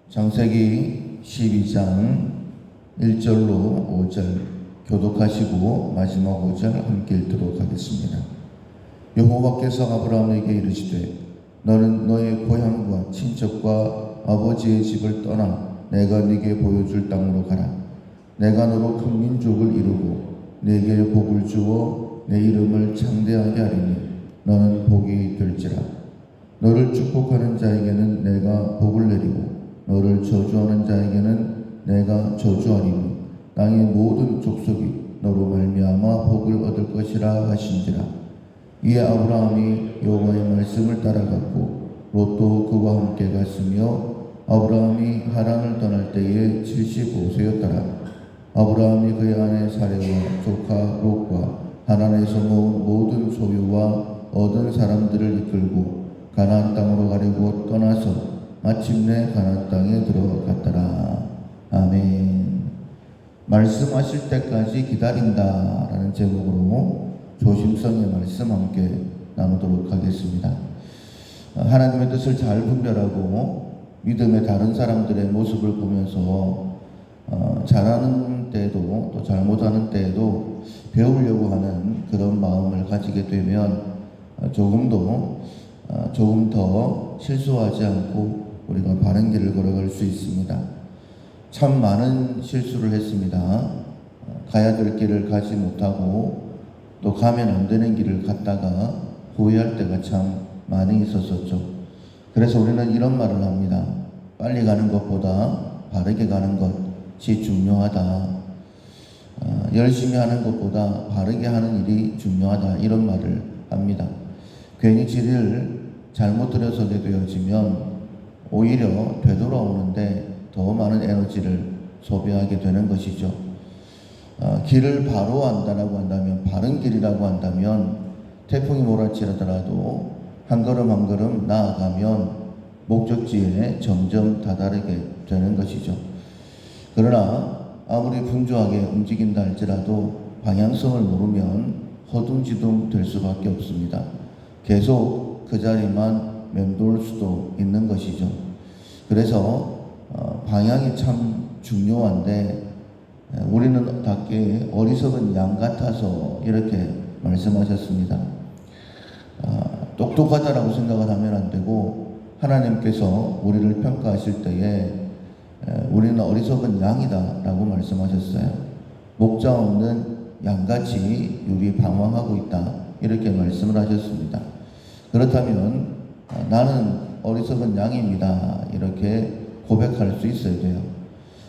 창세기 12장 1절로 5절 교독하시고 마지막 5절 함께 읽도록 하겠습니다. 여호와께서 아브라함에게 이르시되 너는 너의 고향과 친척과 아버지의 집을 떠나 내가 네게 보여줄 땅으로 가라. 내가 너로 큰 민족을 이루고 네게 복을 주어 내 이름을 창대하게 하리니 너는 복이 될지라. 너를 축복하는 자에게는 내가 복을 내리고 너를 저주하는 자에게는 내가 저주하리니 땅의 모든 족속이 너로 말미암아 복을 얻을 것이라 하신지라. 이에 아브라함이 여호와의 말씀을 따라갔고 롯도 그와 함께 갔으며 아브라함이 하란을 떠날 때에 75세였더라. 아브라함이 그의 아내 사레와 조카 롯과 하란에서 모은 모든 소유와 얻은 사람들을 이끌고 가나안 땅으로 가려고 떠나서 마침내 가나안 땅에 들어갔더라. 아멘. 말씀하실 때까지 기다린다라는 제목으로 조심성의 말씀 함께 나누도록 하겠습니다. 하나님의 뜻을 잘 분별하고 믿음의 다른 사람들의 모습을 보면서 잘하는 때에도 또 잘못하는 때에도 배우려고 하는 그런 마음을 가지게 되면 조금 더 실수하지 않고 우리가 바른 길을 걸어갈 수 있습니다. 참 많은 실수를 했습니다. 가야 될 길을 가지 못하고 또 가면 안 되는 길을 갔다가 후회할 때가 참 많이 있었었죠. 그래서 우리는 이런 말을 합니다. 빨리 가는 것보다 바르게 가는 것이 중요하다. 열심히 하는 것보다 바르게 하는 일이 중요하다. 이런 말을 합니다. 괜히 길을 잘못 들여서게 되어지면 오히려 되돌아오는데 더 많은 에너지를 소비하게 되는 것이죠. 길을 바로 안다라고 한다면, 바른 길이라고 한다면 태풍이 몰아치더라도 한 걸음 한 걸음 나아가면 목적지에 점점 다다르게 되는 것이죠. 그러나 아무리 분주하게 움직인다 할지라도 방향성을 모르면 허둥지둥 될 수밖에 없습니다. 계속 그 자리만 맴돌 수도 있는 것이죠. 그래서 방향이 참 중요한데 우리는 답게 어리석은 양 같아서 이렇게 말씀하셨습니다. 똑똑하다라고 생각을 하면 안 되고 하나님께서 우리를 평가하실 때에 우리는 어리석은 양이다 라고 말씀하셨어요. 목자 없는 양같이 우리 방황하고 있다 이렇게 말씀을 하셨습니다. 그렇다면 나는 어리석은 양입니다 이렇게 고백할 수 있어야 돼요.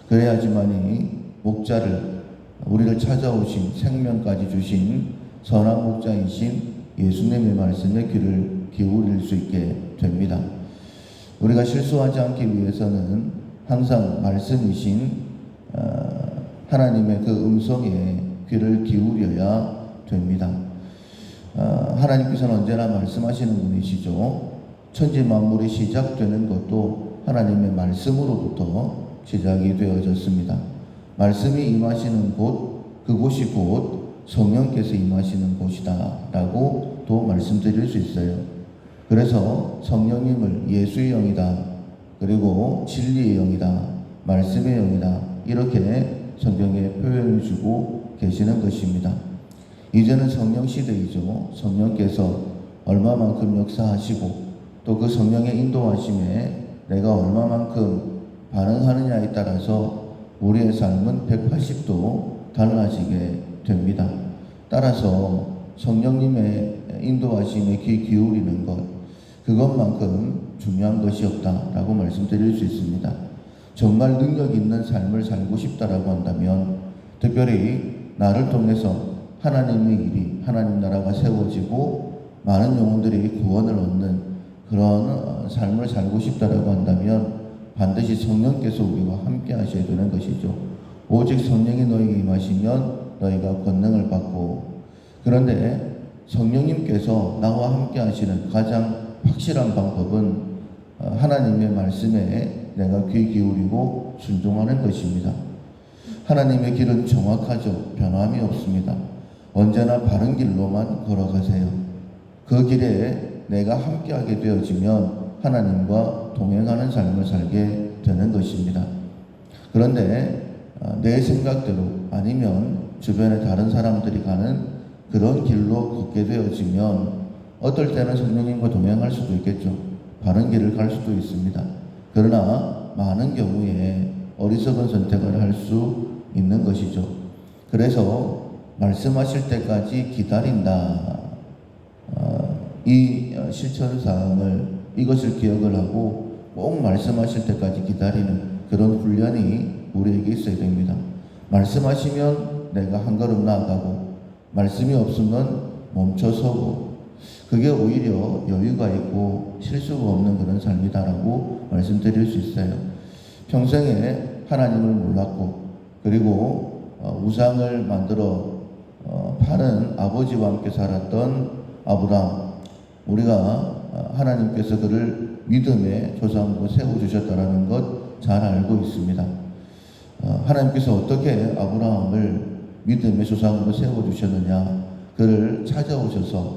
그래야지만이 목자를, 우리를 찾아오신 생명까지 주신 선한 목자이신 예수님의 말씀에 귀를 기울일 수 있게 됩니다. 우리가 실수하지 않기 위해서는 항상 말씀이신 하나님의 그 음성에 귀를 기울여야 됩니다. 하나님께서는 언제나 말씀하시는 분이시죠. 천지 만물이 시작되는 것도 하나님의 말씀으로부터 시작이 되어졌습니다. 말씀이 임하시는 곳, 그곳이 곧 성령께서 임하시는 곳이다 라고 또 말씀드릴 수 있어요. 그래서 성령님을 예수의 영이다, 그리고 진리의 영이다, 말씀의 영이다 이렇게 성경에 표현해 주고 계시는 것입니다. 이제는 성령 시대이죠. 성령께서 얼마만큼 역사하시고 또 그 성령의 인도하심에 내가 얼마만큼 반응하느냐에 따라서 우리의 삶은 180도 달라지게 됩니다. 따라서 성령님의 인도하심에 귀 기울이는 것, 그것만큼 중요한 것이 없다라고 말씀드릴 수 있습니다. 정말 능력 있는 삶을 살고 싶다라고 한다면 특별히 나를 통해서 하나님의 일이, 하나님 나라가 세워지고 많은 영혼들이 구원을 얻는 그런 삶을 살고 싶다라고 한다면 반드시 성령께서 우리와 함께 하셔야 되는 것이죠. 오직 성령이 너에게 임하시면 너희가 권능을 받고, 그런데 성령님께서 나와 함께 하시는 가장 확실한 방법은 하나님의 말씀에 내가 귀 기울이고 순종하는 것입니다. 하나님의 길은 정확하죠. 변함이 없습니다. 언제나 바른 길로만 걸어가세요. 그 길에 내가 함께하게 되어지면 하나님과 동행하는 삶을 살게 되는 것입니다. 그런데 내 생각대로 아니면 주변의 다른 사람들이 가는 그런 길로 걷게 되어지면 어떨 때는 성령님과 동행할 수도 있겠죠. 바른 길을 갈 수도 있습니다. 그러나 많은 경우에 어리석은 선택을 할 수 있는 것이죠. 그래서 말씀하실 때까지 기다린다. 이 실천사항을 이것을 기억을 하고 꼭 말씀하실 때까지 기다리는 그런 훈련이 우리에게 있어야 됩니다. 말씀하시면 내가 한 걸음 나아가고 말씀이 없으면 멈춰서고 그게 오히려 여유가 있고 실수가 없는 그런 삶이다라고 말씀드릴 수 있어요. 평생에 하나님을 몰랐고 그리고 우상을 만들어 파는 아버지와 함께 살았던 아브라함, 우리가 하나님께서 그를 믿음의 조상으로 세워주셨다는 것 잘 알고 있습니다. 하나님께서 어떻게 아브라함을 믿음의 조상으로 세워주셨느냐, 그를 찾아오셔서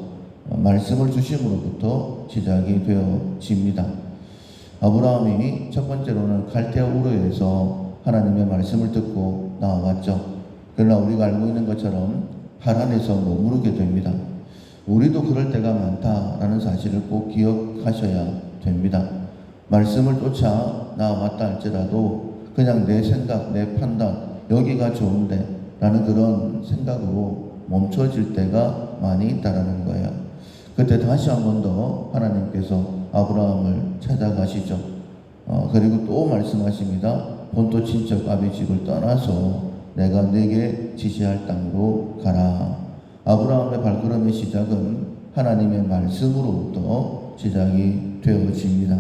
말씀을 주심으로부터 시작이 되어집니다. 아브라함이 첫 번째로는 갈대아 우르에서 하나님의 말씀을 듣고 나와왔죠. 그러나 우리가 알고 있는 것처럼 하란에서 머무르게 됩니다. 우리도 그럴 때가 많다라는 사실을 꼭 기억하셔야 됩니다. 말씀을 쫓아 나왔다 할지라도 그냥 내 생각, 내 판단, 여기가 좋은데 라는 그런 생각으로 멈춰질 때가 많이 있다라는 거예요. 그때 다시 한 번 더 하나님께서 아브라함을 찾아가시죠. 그리고 또 말씀하십니다. 본토 친척 아비 집을 떠나서 내가 네게 지시할 땅으로 가라. 아브라함의 발걸음의 시작은 하나님의 말씀으로부터 시작이 되어집니다.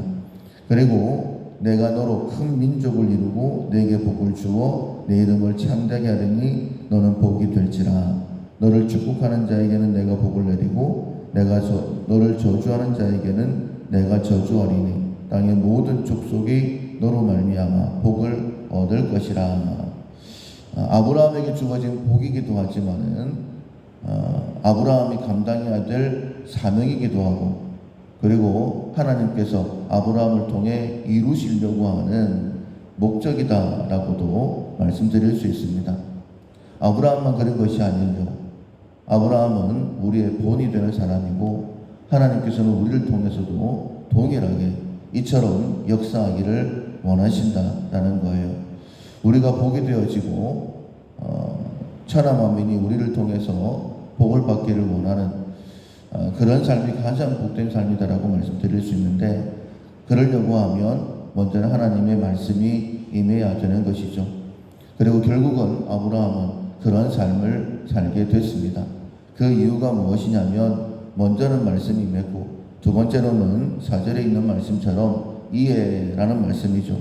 그리고 내가 너로 큰 민족을 이루고 네게 복을 주어 내 이름을 창대하게 하리니 너는 복이 될지라. 너를 축복하는 자에게는 내가 복을 내리고 너를 저주하는 자에게는 내가 저주하리니 땅의 모든 족속이 너로 말미암아 복을 얻을 것이라. 아브라함에게 주어진 복이기도 하지만은 아브라함이 감당해야 될 사명이기도 하고 그리고 하나님께서 아브라함을 통해 이루시려고 하는 목적이다라고도 말씀드릴 수 있습니다. 아브라함만 그런 것이 아니죠. 아브라함은 우리의 본이 되는 사람이고 하나님께서는 우리를 통해서도 동일하게 이처럼 역사하기를 원하신다라는 거예요. 우리가 복이 되어지고 천하 만민이 우리를 통해서 복을 받기를 원하는 그런 삶이 가장 복된 삶이다라고 말씀드릴 수 있는데 그러려고 하면 먼저는 하나님의 말씀이 임해야 되는 것이죠. 그리고 결국은 아브라함은 그런 삶을 살게 됐습니다. 그 이유가 무엇이냐면 먼저는 말씀이 임했고 두 번째로는 4절에 있는 말씀처럼 이해라는 말씀이죠.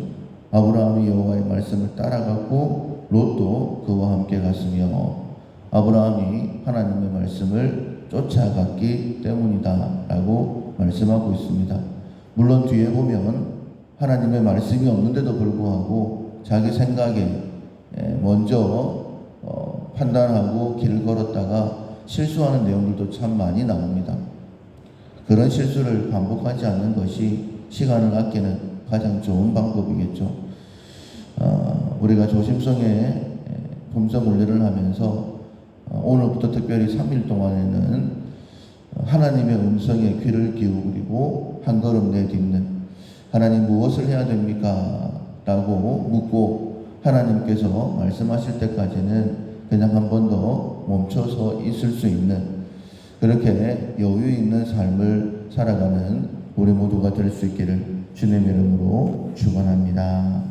아브라함이 여호와의 말씀을 따라갔고 롯도 그와 함께 갔으며 아브라함이 하나님의 말씀을 쫓아갔기 때문이다 라고 말씀하고 있습니다. 물론 뒤에 보면 하나님의 말씀이 없는데도 불구하고 자기 생각에 먼저 판단하고 길을 걸었다가 실수하는 내용들도 참 많이 나옵니다. 그런 실수를 반복하지 않는 것이 시간을 아끼는 가장 좋은 방법이겠죠. 우리가 조심성에 품성 훈련을 하면서 오늘부터 특별히 3일 동안에는 하나님의 음성에 귀를 기울이고 한 걸음 내딛는 하나님 무엇을 해야 됩니까? 라고 묻고 하나님께서 말씀하실 때까지는 그냥 한 번 더 멈춰서 있을 수 있는 그렇게 여유 있는 삶을 살아가는 우리 모두가 될 수 있기를 주님의 이름으로 축원합니다.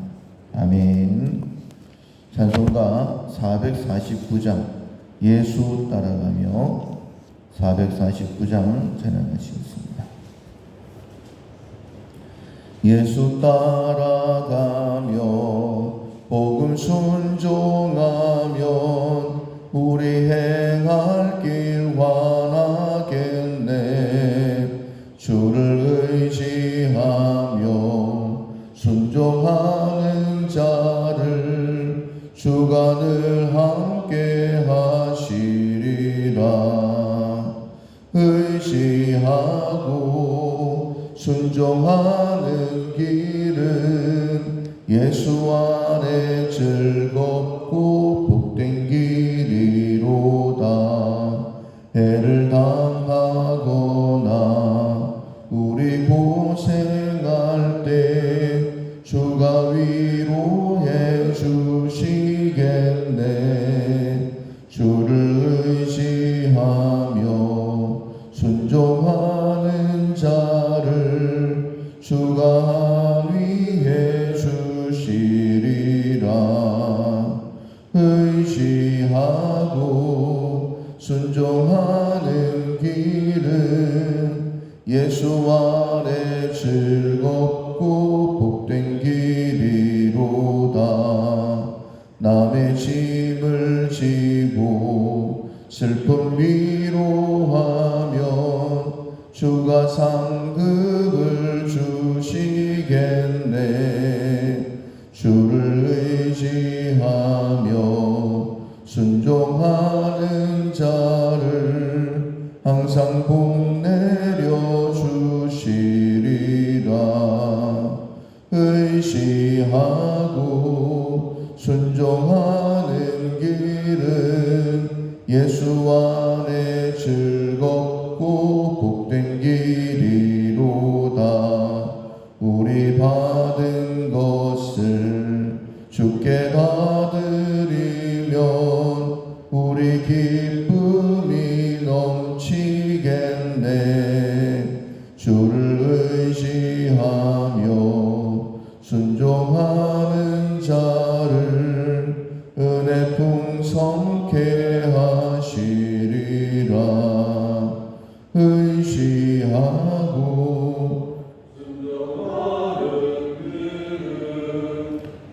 아멘. 찬송가 449장 예수 따라가며 449장 찬양하시겠습니다. 예수 따라가며 복음 순종하면 우리 행할 길 환하겠네. 주를 의지하며 순종하는 자를 주가 늘 함께 하시리라. 의지하고 순종하는 길 예수 안에 즐겁고 복된 길이로다. 해를 당하거나 우리 고생할 때 주가 위로해 주시겠네. 주를 의지하며 순종하는 자를 주가 위해 주시리라. 의지하고 순종하는 길은 예수 안에 즐겁고 복된 길이로다. 남의 짐을 지고 슬픔 위로하면 주가 상급을 주시겠네. 주를 의지하며 순종하는 자를 항상 복 내려 주시리라. 의지하고 순종하는 길은 예수 안에 즐겁고 복된 길이로다. 우리 받은 것을 주께 다 드리면 우리 기쁨이 넘치겠네. 주를 의지하며 순종하는 자를 은혜 풍성케 하시리라. 의지하고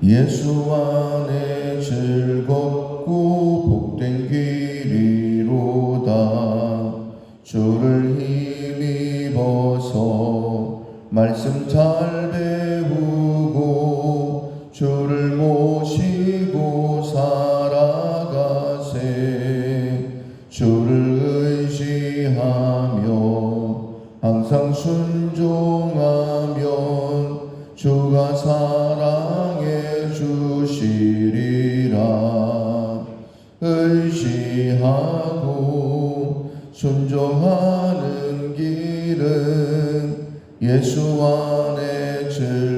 예수 안에 즐겁고 복된 길이로다. 주를 힘입어서 말씀 잘 배우고 주를 모시고 살아가세. 주를 의지하며 항상 순종하면 주가 사랑해 주시리라. 의지하고 순종하는 길은 예수 안에 즐